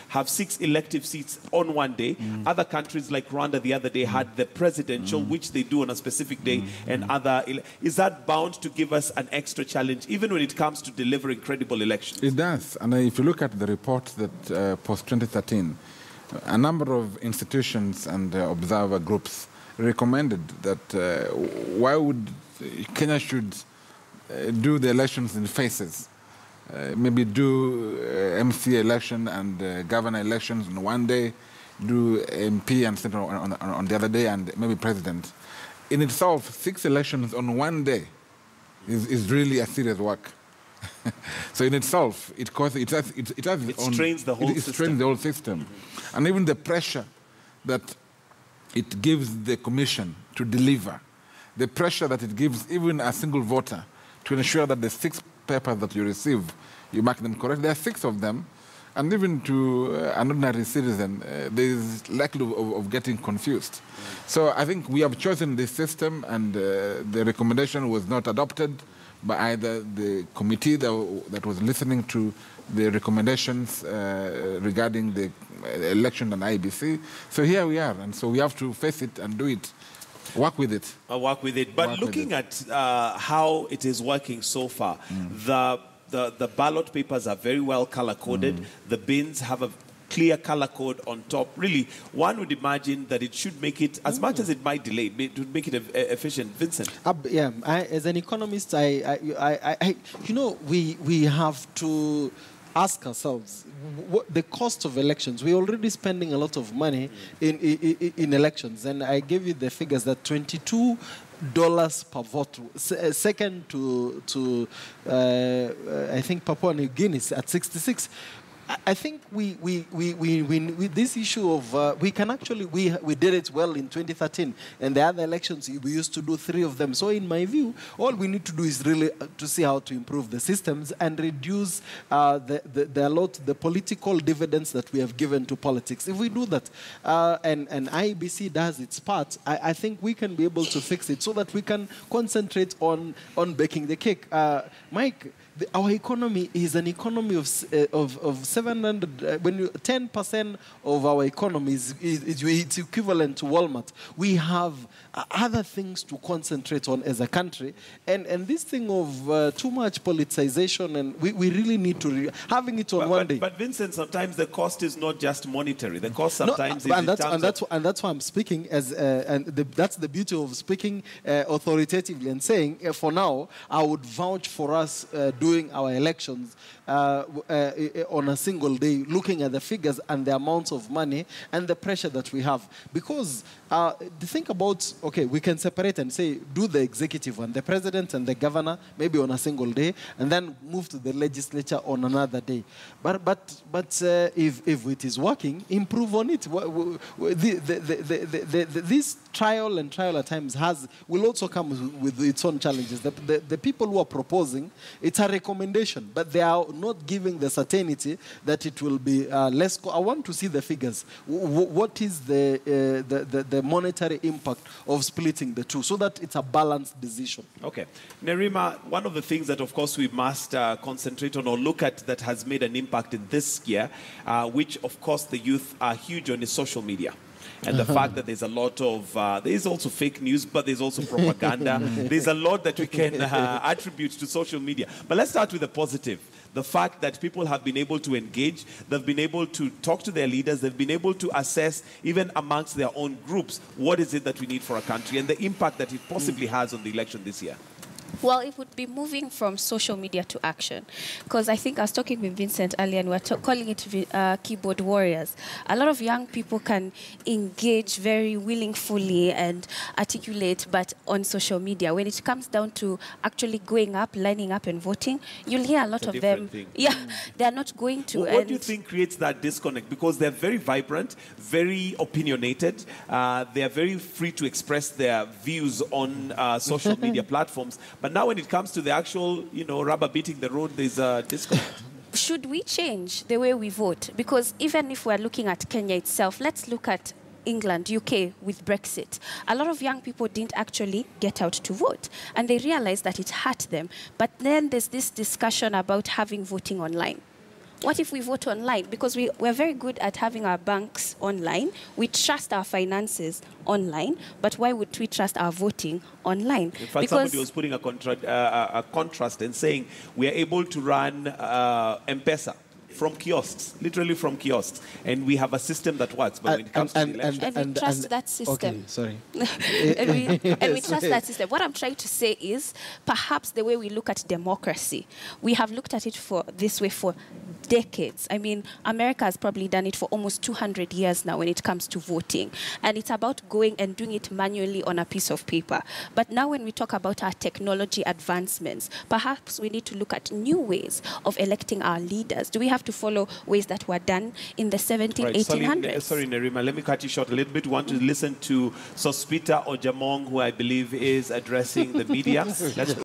have 6 elective seats on one day. Other countries like Rwanda the other day had the presidential, which they do on a specific day, and other. Is that bound to give us an extra challenge, even when it comes to delivering credible elections? It does. And if you look at the report that post-2013, a number of institutions and observer groups recommended that why would Kenya should do the elections in phases. Maybe do MC election and governor elections on one day, do MP and senator on the other day, and maybe president. In itself, 6 elections on one day is really a serious work. So in itself, it strains the whole system. And even the pressure that it gives the commission to deliver, the pressure that it gives even a single voter to ensure that the 6 papers that you receive, you mark them correct. There are 6 of them, and even to an ordinary citizen, there is likelihood of getting confused. So I think we have chosen this system, and the recommendation was not adopted by either the committee that was listening to the recommendations regarding the election and IBC. So here we are, and so we have to face it and do it. Work with it. Work with it. But looking at how it is working so far, the ballot papers are very well color-coded. The bins have a clear color code on top. Really, one would imagine that it should make it, as much as it might delay, it would make it efficient. Vincent? Yeah, as an economist, you know, we have to ask ourselves what the cost of elections. We're already spending a lot of money in elections, and I gave you the figures that $22 per vote, second to I think Papua New Guinea at 66. I think with this issue of we can actually we did it well in 2013, and the other elections we used to do 3 of them. So in my view, all we need to do is really to see how to improve the systems and reduce the political dividends that we have given to politics. If we do that, and IEBC does its part, I think we can be able to fix it so that we can concentrate on baking the cake. Mike, our economy is an economy of 700. When 10% of our economy it's equivalent to Walmart. We have other things to concentrate on as a country, and this thing of too much politicization, and we really need to having it on one day. But Vincent, sometimes the cost is not just monetary. The cost sometimes is and that's why I'm speaking as that's the beauty of speaking authoritatively and saying for now I would vouch for us doing our elections on a single day, looking at the figures and the amounts of money and the pressure that we have. Because think about, okay, we can separate and say, do the executive one, the president and the governor, maybe on a single day, and then move to the legislature on another day. But if it is working, improve on it. This trial at times will also come with its own challenges. The people who are proposing, it's a recommendation, but they are not giving the certainty that it will be less. I want to see the figures. What is the monetary impact of splitting the two, so that it's a balanced decision? Okay. Nerima, one of the things that, of course, we must concentrate on or look at that has made an impact in this year, which, of course, the youth are huge on, is social media. And the fact that there's a lot of, there is also fake news, but there's also propaganda. There's a lot that we can attribute to social media. But let's start with the positive. The fact that people have been able to engage, they've been able to talk to their leaders, they've been able to assess, even amongst their own groups, what is it that we need for a country and the impact that it possibly has on the election this year. Well, it would be moving from social media to action. Because I think I was talking with Vincent earlier, and we were calling it keyboard warriors. A lot of young people can engage very willingly and articulate, but on social media. When it comes down to actually going up, lining up and voting, you'll hear a lot of them. Yeah, they're not going to. What do you think creates that disconnect? Because they're very vibrant, very opinionated. They are very free to express their views on social media platforms. But now when it comes to the actual, rubber beating the road, there's a disconnect. Should we change the way we vote? Because even if we're looking at Kenya itself, let's look at England, UK with Brexit. A lot of young people didn't actually get out to vote, and they realized that it hurt them. But then there's this discussion about having voting online. What if we vote online? Because we're very good at having our banks online. We trust our finances online, but why would we trust our voting online? In fact, somebody was putting a contrast and saying we are able to run M-Pesa from kiosks, literally from kiosks, and we have a system that works. But when it comes to the election, and we trust that system. Okay, sorry. and we trust that system. What I'm trying to say is, perhaps the way we look at democracy, we have looked at it this way for decades. I mean, America has probably done it for almost 200 years now when it comes to voting. And it's about going and doing it manually on a piece of paper. But now when we talk about our technology advancements, perhaps we need to look at new ways of electing our leaders. Do we have to follow ways that were done in the 1800s? Sorry, Nerima, let me cut you short a little bit. We want to listen to Sospita Ojamong, who I believe is addressing the media. Let's